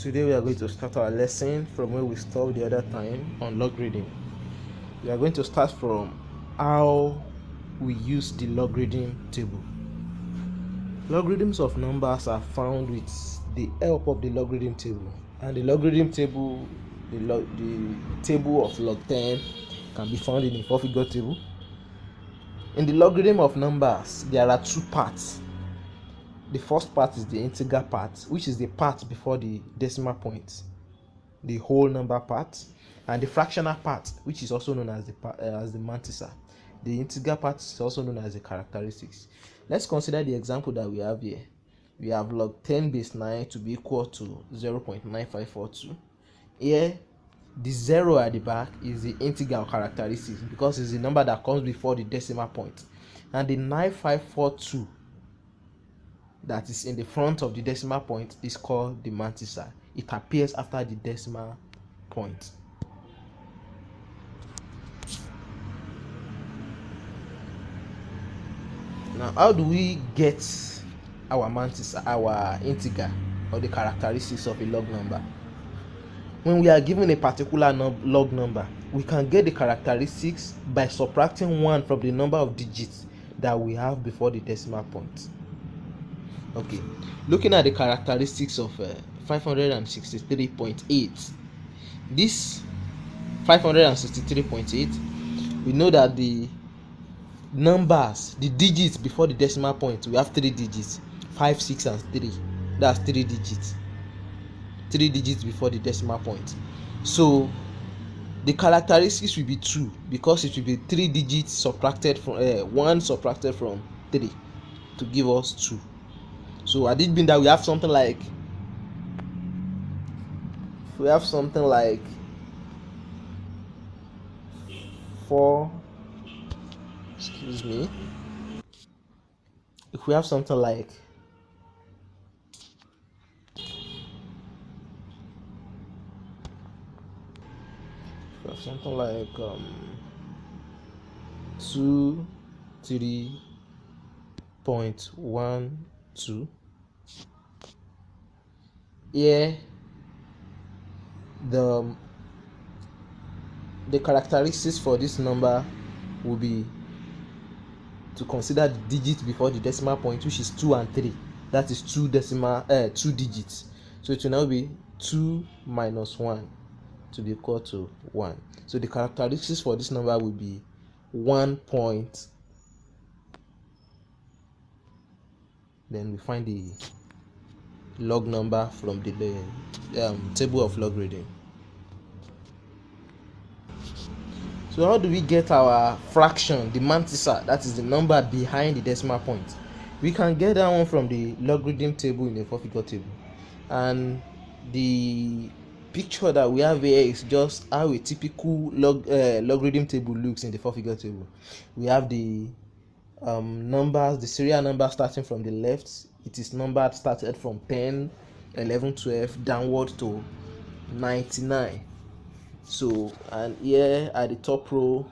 Today we are going to start our lesson from where we stopped the other time on logarithm. We are going to start from how we use the logarithm table. Logarithms of numbers are found with the help of the logarithm table, and the logarithm table, the table of log 10 can be found in the four-figure table. In the logarithm of numbers, there are two parts. The first part is the integer part, which is the part before the decimal point, the whole number part, and the fractional part, which is also known as the mantissa. The integer part is also known as the characteristics. Let's consider the example that we have here. We have log 10 base 9 to be equal to 0.9542. Here, the 0 at the back is the integer characteristics because it's the number that comes before the decimal point, and the 9542 that is in the front of the decimal point is called the mantissa. It appears after the decimal point. Now, how do we get our mantissa, our integer, or the characteristics of a log number? When we are given a particular log number, we can get the characteristics by subtracting 1 from the number of digits that we have before the decimal point. Okay, looking at the characteristics of 563.8, this 563.8, we know that the numbers, the digits before the decimal point, we have 3 digits, 5, 6 and 3. That's 3 digits before the decimal point. So the characteristics will be 2 because it will be 3 digits subtracted from 1 subtracted from 3 to give us 2. So at this mean that we have something like 4, excuse me, if we have something like 2, 3.12, here the characteristics for this number will be to consider the digits before the decimal point, which is 2 and 3. That is 2 digits. So it will now be 2 minus 1 to be equal to 1. So the characteristics for this number will be 1 point. Then we find the log number from the table of logarithm. So how do we get our fraction, the mantissa, that is the number behind the decimal point? We can get that one from the logarithm table in the four-figure table, and the picture that we have here is just how a typical logarithm table looks in the four-figure table. We have the numbers, the serial number starting from the left. It is numbered started from 10, 11, 12 downward to 99. So, and here at the top row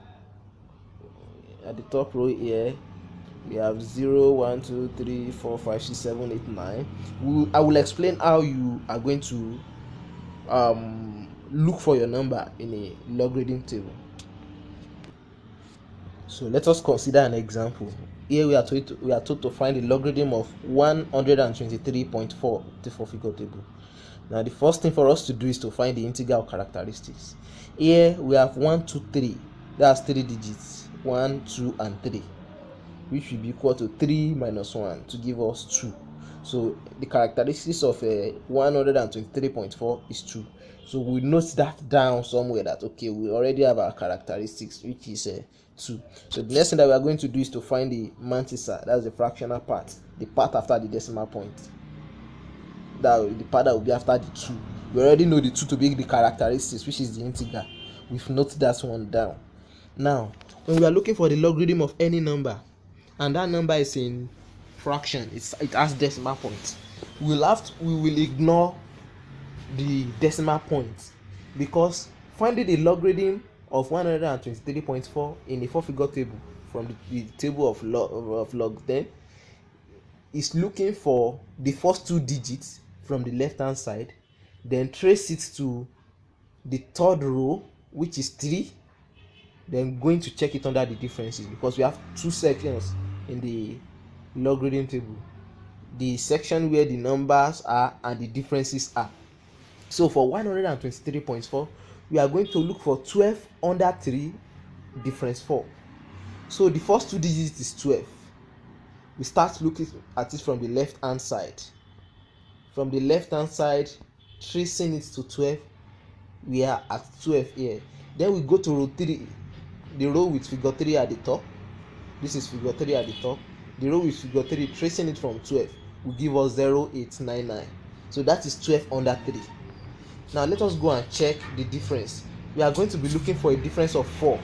here we have 0, 1, 2, 3, 4, 5, 6, 7, 8, 9. I will explain how you are going to look for your number in a logarithm table. So let us consider an example. Here we are told to find the logarithm of 123.4, the four-figure table. Now the first thing for us to do is to find the integral characteristics. Here we have 1, 2, 3. That's 3 digits, 1, 2 and 3, which will be equal to 3 minus 1 to give us 2. So the characteristics of 123.4 is 2. So we note that down somewhere that okay, we already have our characteristics, which is 2. So the next thing that we are going to do is to find the mantissa, that's the fractional part, the part after the decimal point. That the part that will be after the 2. We already know the 2 to be the characteristics, which is the integer. We've noted that one down. Now, when we are looking for the logarithm of any number, and that number is in fraction, it has decimal points, we will ignore the decimal point, because finding the logarithm of 123.4 in a four-figure table from the table of log 10 is looking for the first 2 digits from the left hand side, then trace it to the third row, which is 3, then going to check it under the differences, because we have two sections in the logarithm table: the section where the numbers are and the differences are. So for 123.4, we are going to look for 12 under 3 difference 4. So the first two digits is 12. We start looking at it from the left hand side. From the left hand side, tracing it to 12, we are at 12 here. Then we go to row 3, the row with figure 3 at the top. This is figure 3 at the top. The row with figure 3, tracing it from 12, will give us 0899. So that is 12 under 3. Now let us go and check the difference. We are going to be looking for a difference of 4.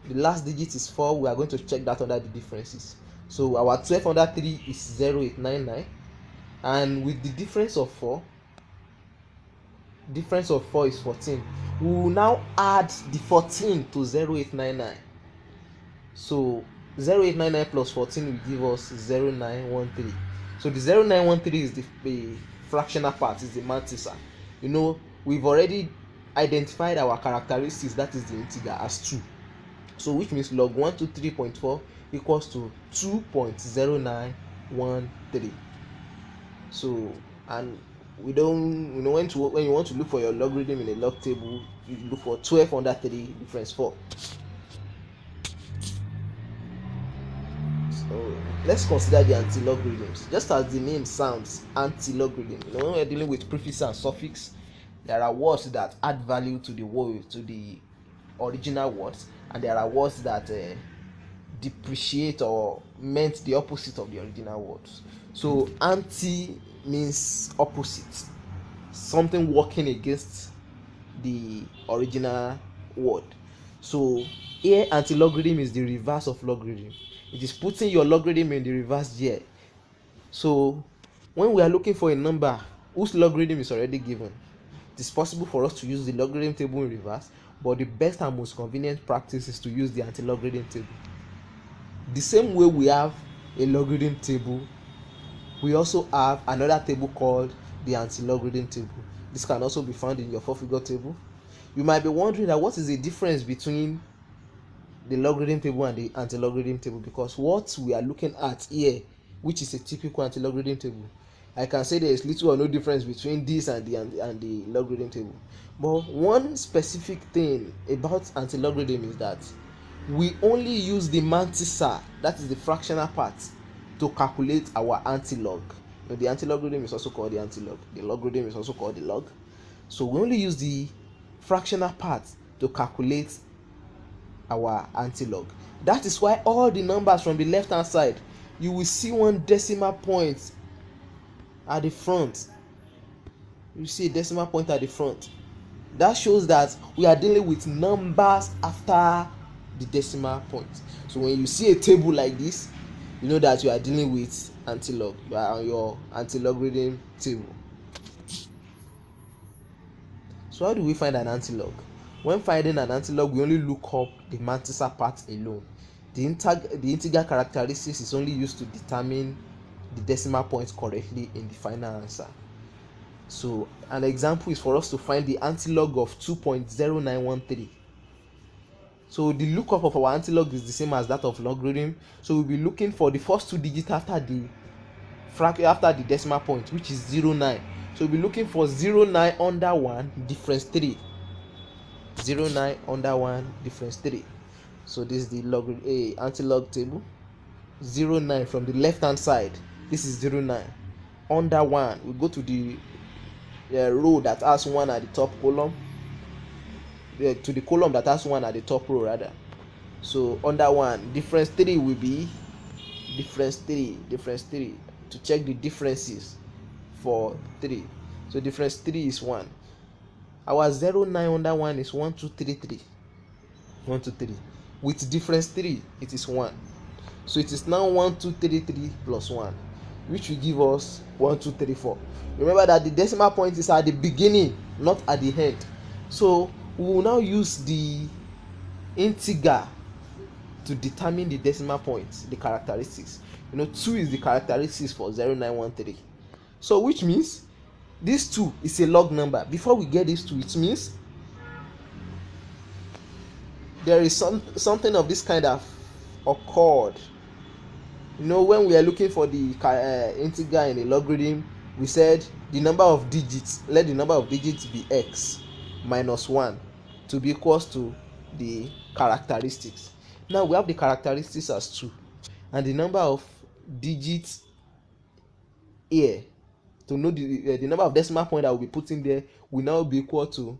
The last digit is 4. We are going to check that under the differences. So our 12 under 3 is 0899, and with the difference of 4 is 14. We will now add the 14 to 0899. So 0899 plus 14 will give us 0913. So the 0913 is the fractional part, is the mantissa. You know, we've already identified our characteristics, that is the integer, as 2. So which means log 123.4 equals to 2.0913. So, and we don't, when you want to look for your logarithm in a log table, you look for 12 under 3 difference 4. So let's consider the anti-logarithms. Just as the name sounds, anti-logarithm. When we're dealing with prefix and suffix, there are words that add value to the word, to the original words, and there are words that depreciate or meant the opposite of the original words. So anti means opposite, something working against the original word. So here anti-logarithm is the reverse of logarithm. It is putting your logarithm in the reverse gear. So when we are looking for a number whose logarithm is already given, it is possible for us to use the logarithm table in reverse, but the best and most convenient practice is to use the anti-logarithm table. The same way we have a logarithm table, we also have another table called the anti-logarithm table. This can also be found in your 4-figure table. You might be wondering that what is the difference between the logarithm table and the anti-logarithm table, because what we are looking at here, which is a typical anti-logarithm table, I can say there is little or no difference between this and the logarithm table. But one specific thing about anti-logarithm is that we only use the mantissa, that is the fractional part, to calculate our anti-log. The anti-logarithm is also called the anti-log. The logarithm is also called the log. So we only use the fractional part to calculate our anti-log. That is why all the numbers from the left hand side, you will see one decimal point at the front. You see a decimal point at the front. That shows that we are dealing with numbers after the decimal point. So when you see a table like this, you know that you are dealing with anti-log. You are on your anti-logarithm table. So how do we find an anti-log? When finding an anti-log, we only look up the mantissa part alone. The integer characteristics is only used to determine the decimal points correctly in the final answer. So an example is for us to find the anti-log of 2.0913. So the lookup of our anti-log is the same as that of logarithm. So we'll be looking for the first two digits after the decimal point, which is 09. So we'll be looking for 09 under 1 difference 3. 09 under 1 difference 3. So this is the anti-log table. 09 from the left hand side, this is 09 under 1. We go to the row that has 1 at the top column, to the column that has 1 at the top row rather. So under 1 difference 3 will be difference 3 to check the differences for 3. So difference 3 is 1. Our 09 under 1 is 1233. 123. With difference 3, it is 1. So it is now 1233 plus 1, which will give us 1234. Remember that the decimal point is at the beginning, not at the end. So we will now use the integer to determine the decimal points, the characteristics. 2 is the characteristics for 0913. So which means this 2 is a log number. Before we get this 2, it means there is something of this kind of occurred. You know, when we are looking for the integer in a logarithm, we said the number of digits, let the number of digits be x minus 1 to be equals to the characteristics. Now we have the characteristics as 2, and the number of digits here, to know the number of decimal point that will be put in there, will now be equal to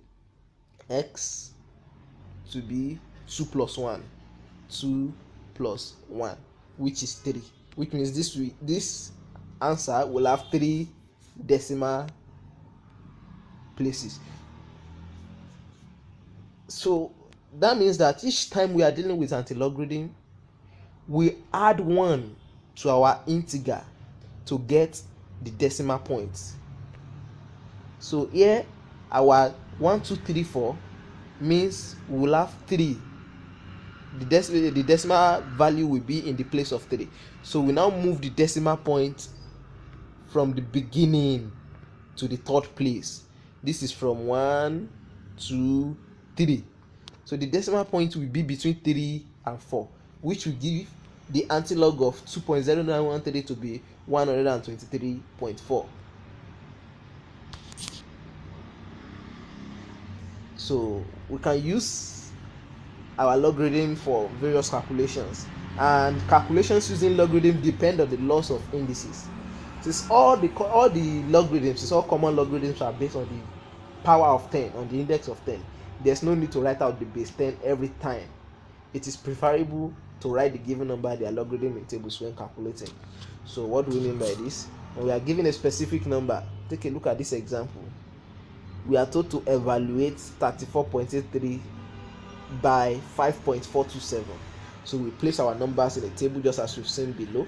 x to be 2 plus 1, 2 plus 1, which is 3, which means this answer will have 3 decimal places. So that means that each time we are dealing with anti-logarithm, we add 1 to our integer to get the decimal points. So here our 1 2 3 4 means we will have 3. The decimal value will be in the place of 3. So we now move the decimal point from the beginning to the third place. This is from 1 2 3. So the decimal point will be between 3 and 4, which will give the antilog of 2.0913 to be 123.4. So we can use our logarithm for various calculations, and calculations using logarithm depend on the laws of indices. Since all the logarithms, since all common logarithms are based on the power of 10, on the index of 10, there's no need to write out the base 10 every time. It is preferable to write the given number, their logarithm in tables when calculating. So what do we mean by this? When we are given a specific number, take a look at this example. We are told to evaluate 34.83 by 5.427. So we place our numbers in a table just as we've seen below.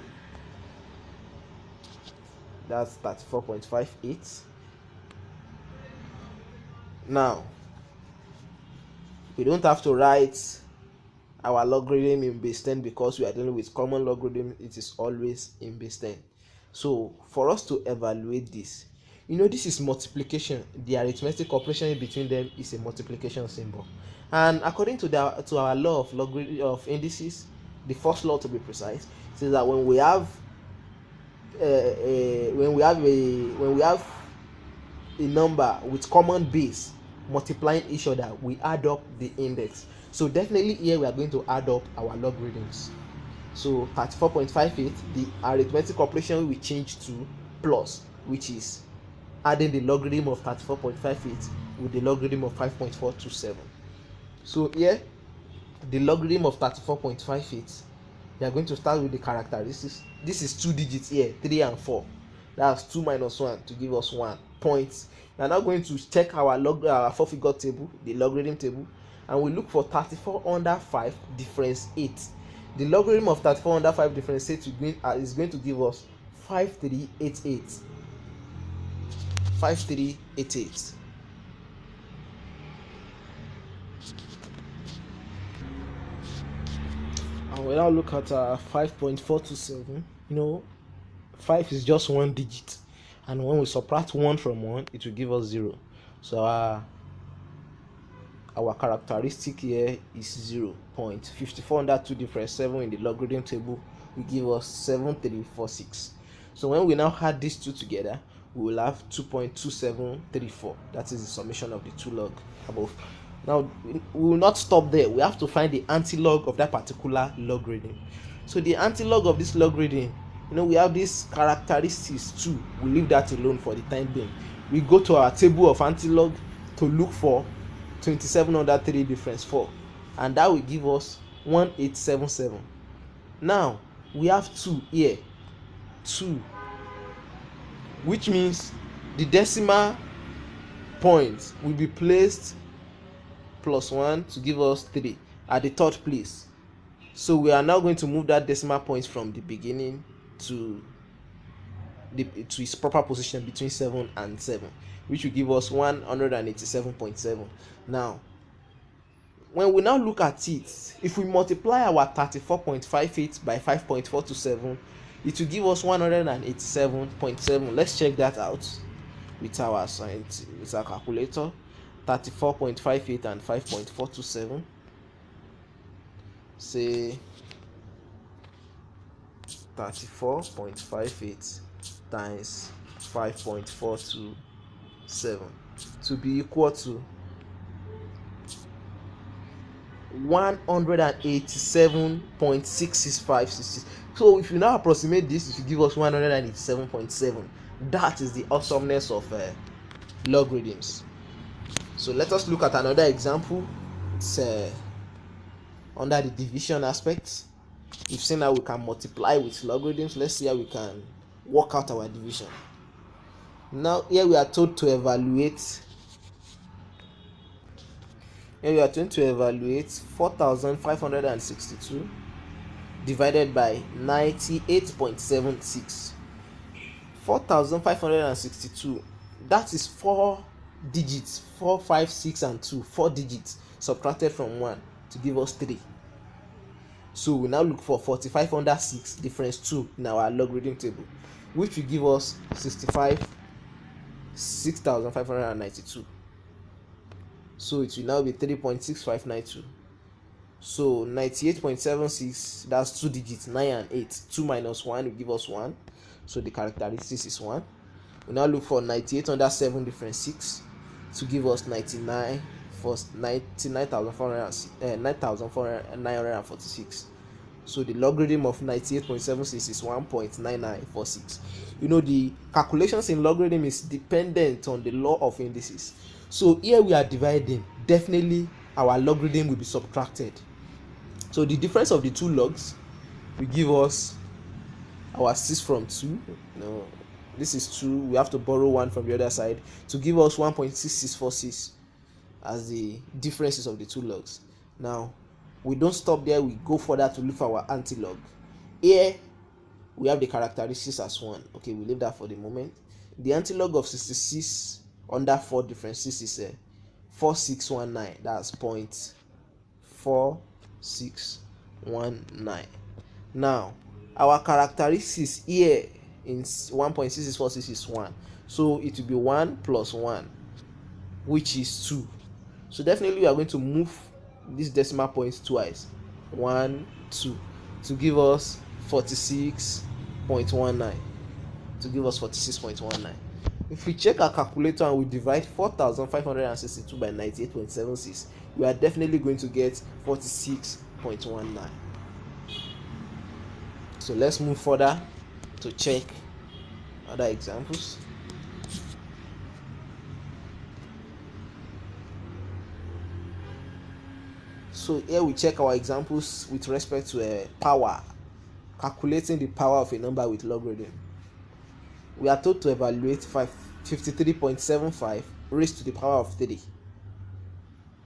That's 34.58. Now we don't have to write our logarithm in base 10 because we are dealing with common logarithm. It is always in base 10. So for us to evaluate this, you know, this is multiplication. The arithmetic operation in between them is a multiplication symbol, and according to our law of logarithm of indices, the first law to be precise, says that when we have a number with common base multiplying each other, we add up the index. So definitely here we are going to add up our logarithms. So 34.58, the arithmetic operation will change to plus, which is adding the logarithm of 34.58 with the logarithm of 5.427. So here the logarithm of 34.58, we are going to start with the characteristics. This is 2 digits here, 3 and 4. That's 2 minus 1 to give us 1 points. We are now going to check our 4-figure table, the logarithm table, and we look for 34 under 5 difference 8. The logarithm of 34 under 5 difference 8 is going to give us 5388. 5388. And we now look at 5.427. You know, 5 is just 1 digit, and when we subtract 1 from 1, it will give us 0. So our characteristic here is 0.54 under 2 difference 7 in the logarithm table will give us 7346. So when we now add these two together, we will have 2.2734. that is the summation of the two log above. Now we will not stop there. We have to find the antilog of that particular logarithm. So the antilog of this logarithm, you know, we have these characteristics too. We leave that alone for the time being. We go to our table of antilog to look for 27 under 3 difference 4, and that will give us 1877. Now we have 2 here, 2, which means the decimal point will be placed plus 1 to give us 3 at the third place. So we are now going to move that decimal point from the beginning to its proper position between 7 and 7, which will give us 187.7. Now when we now look at it, if we multiply our 34.58 by 5.427, it will give us 187.7. Let's check that out. with our calculator. 34.58 and 5.427. Say 34.58 times 5.427 to be equal to 187.66566. So if you now approximate this, it will give us 187.7. That is the awesomeness of logarithms. So let us look at another example. It's under the division aspect. We've seen how we can multiply with logarithms. Let's see how we can work out our division. Now here we are told to evaluate. Here we are going to evaluate 4,562 divided by 98.76. 4,562, that is 4 digits, 4, 5, 6 and 2, 4 digits subtracted from 1 to give us 3. So we now look for 45 under 6 difference 2 in our logarithm table, which will give us 6,592. So it will now be 3.6592. So 98.76, that's 2 digits, 9 and 8. 2 minus 1 will give us 1. So the characteristics is 1. We now look for 98 under 7 difference 6 to give us 99 for 9,946. So the logarithm of 98.76 is 1.9946. You know, the calculations in logarithm is dependent on the law of indices. So here we are dividing. Definitely our logarithm will be subtracted. So the difference of the two logs will give us our 6 from 2. No, this is 2. We have to borrow 1 from the other side to give us 1.6646 as the differences of the two logs. Now we don't stop there, we go further to look for our anti-log. Here we have the characteristics as 1. Okay, we leave that for the moment. The anti-log of 66 under 4 differences is 4619. That's 0.4619. Now our characteristics here in 1.6646 is 1. So it will be 1 plus 1, which is 2. So definitely we are going to move this decimal points twice. 1, 2 to give us 46.19. To give us 46.19. If we check our calculator and we divide 4,562 by 98.76, we are definitely going to get 46.19. So let's move further to check other examples. So here we check our examples with respect to power, calculating the power of a number with logarithm. We are told to evaluate 53.75 raised to the power of 3.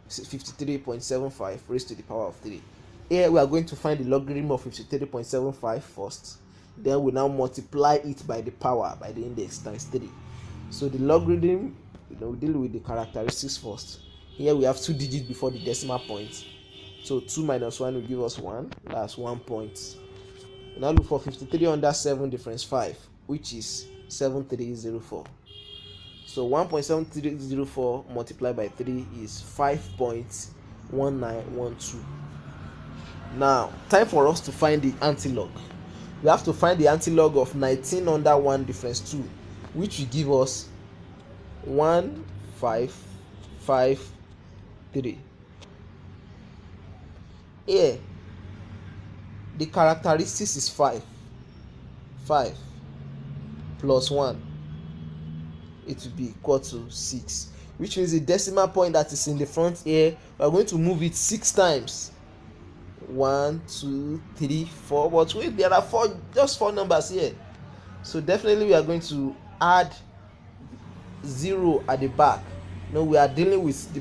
53.75 raised to the power of 3. Here we are going to find the logarithm of 53.75 first. Then we now multiply it by the power, by the index, times 3. So the logarithm, we deal with the characteristics first. Here we have 2 digits before the decimal point. So 2 minus 1 will give us 1. That's 1 point. We now look for 53 under 7 difference 5, which is 7304. So 1.7304 multiplied by 3 is 5.1912. Now, time for us to find the antilog. We have to find the antilog of 19 under 1 difference 2, which will give us 1553. Here, the characteristics is 5. 5 plus 1, it will be equal to 6, which means the decimal point that is in the front here, we are going to move it 6 times. 1, 2, 3, 4. But wait, there are just 4 numbers here. So definitely we are going to add 0 at the back. No, we are dealing with the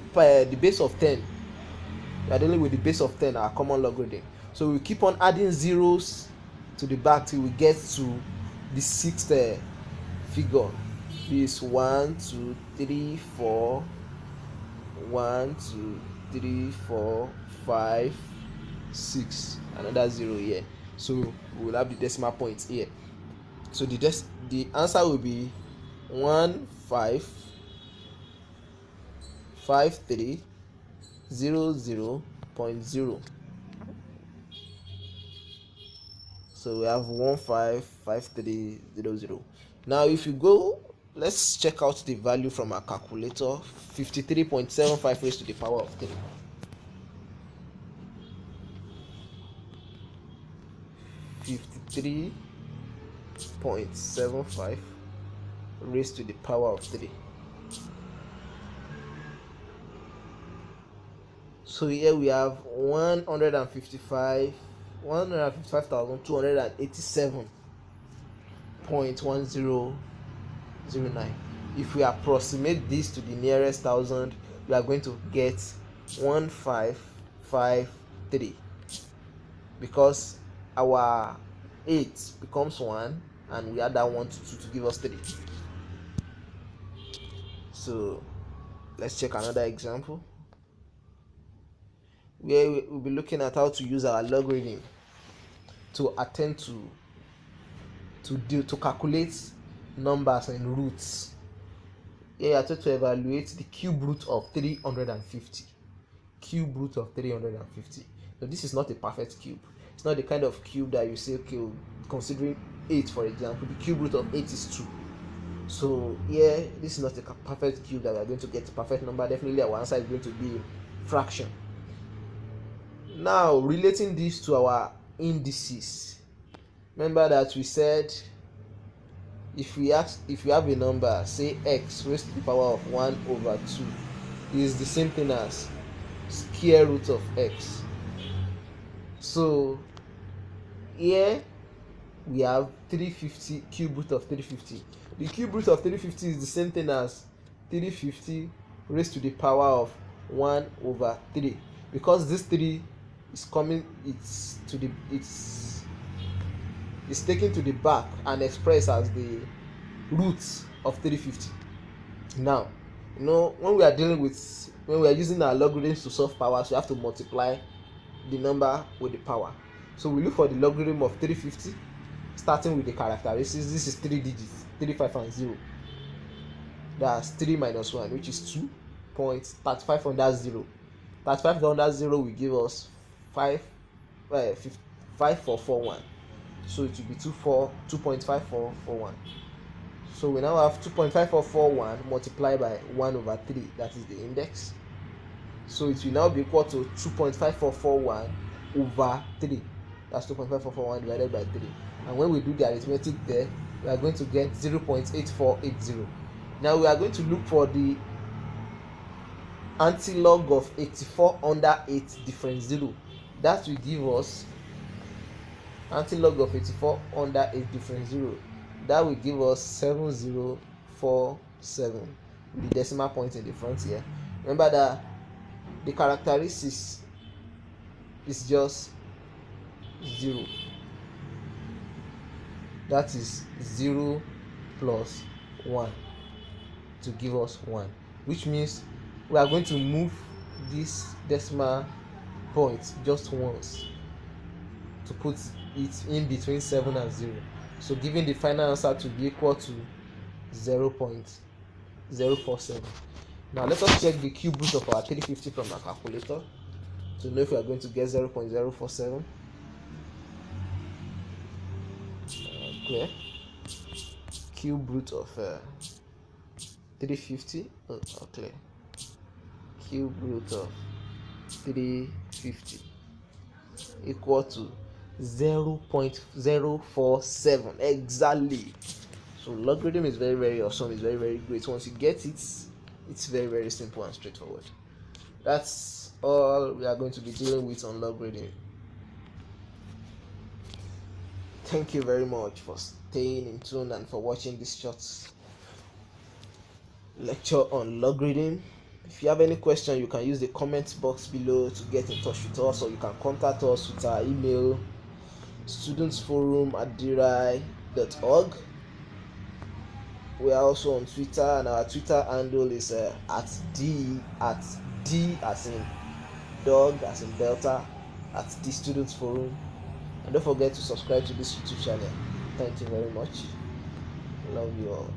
base of 10. We are dealing with the base of 10, our common logarithm. So we keep on adding zeros to the back till we get to the 6th figure. This 1, 2, 3, 4. 1, 2, 3, 4, 5, 6. Another 0 here. So we will have the decimal point here. So the answer will be 1 155300.0. So we have 155300. Now if you go, let's check out the value from our calculator. 53.75 raised to the power of 3. 53.75 raised to the power of 3. So here we have 155,287.1009. If we approximate this to the nearest thousand, we are going to get 1553, because our 8 becomes 1 and we add that 1 to 2 to give us 3. So let's check another example where we'll be looking at how to use our logarithm to attend to calculate numbers and roots. Here I try to evaluate the cube root of 350. Cube root of 350. So this is not a perfect cube. It's not the kind of cube that you say, okay, considering 8 for example, the cube root of 8 is 2. So here, this is not a perfect cube that we are going to get a perfect number. Definitely our answer is going to be fraction. Now relating this to our indices, remember that we said if we have a number, say x raised to the power of 1 over 2 is the same thing as square root of x. So here we have 350, cube root of 350. The cube root of 350 is the same thing as 350 raised to the power of 1 over 3, because this 3 is coming, it's taken to the back and expressed as the roots of 350. Now, when we are using our logarithms to solve powers, we have to multiply the number with the power. So we look for the logarithm of 350, starting with the characteristics. This is 3 digits, 3, 5 and 0. That's 3 minus 1, which is 2.35 under 0. 35 under 0 will give us 5.5441. So it will be 2.5441. So we now have 2.5441 multiplied by 1 over 3, that is the index. So it will now be equal to 2.5441 over 3. That's 2.5441 divided by 3. And when we do the arithmetic there, we are going to get 0.8480. Now we are going to look for the anti-log of 84 under 8 difference 0. That will give us anti-log of 84 under 8 difference 0. That will give us 7047 with the decimal point in the front here. Remember that the characteristics is just 0. That is 0 plus 1 to give us 1, which means we are going to move this decimal point just once to put it in between 7 and 0. So giving the final answer to be equal to 0.047. Now let us check the cube root of our 350 from our calculator to know if we are going to get 0.047. Okay. Cube root of 350. Okay. Cube root of 350 equal to 0.047 exactly. So logarithm is very, very awesome. It's very, very great. Once you get it, it's very, very simple and straightforward. That's all we are going to be dealing with on logarithm. Thank you very much for staying in tune and for watching this short lecture on logarithm. If you have any question, you can use the comment box below to get in touch with us, or you can contact us with our email studentsforum@dirai.org. We are also on Twitter, and our Twitter handle is @d as in dog, as in delta, @the students forum. And don't forget to subscribe to this YouTube channel. Thank you very much. Love you all.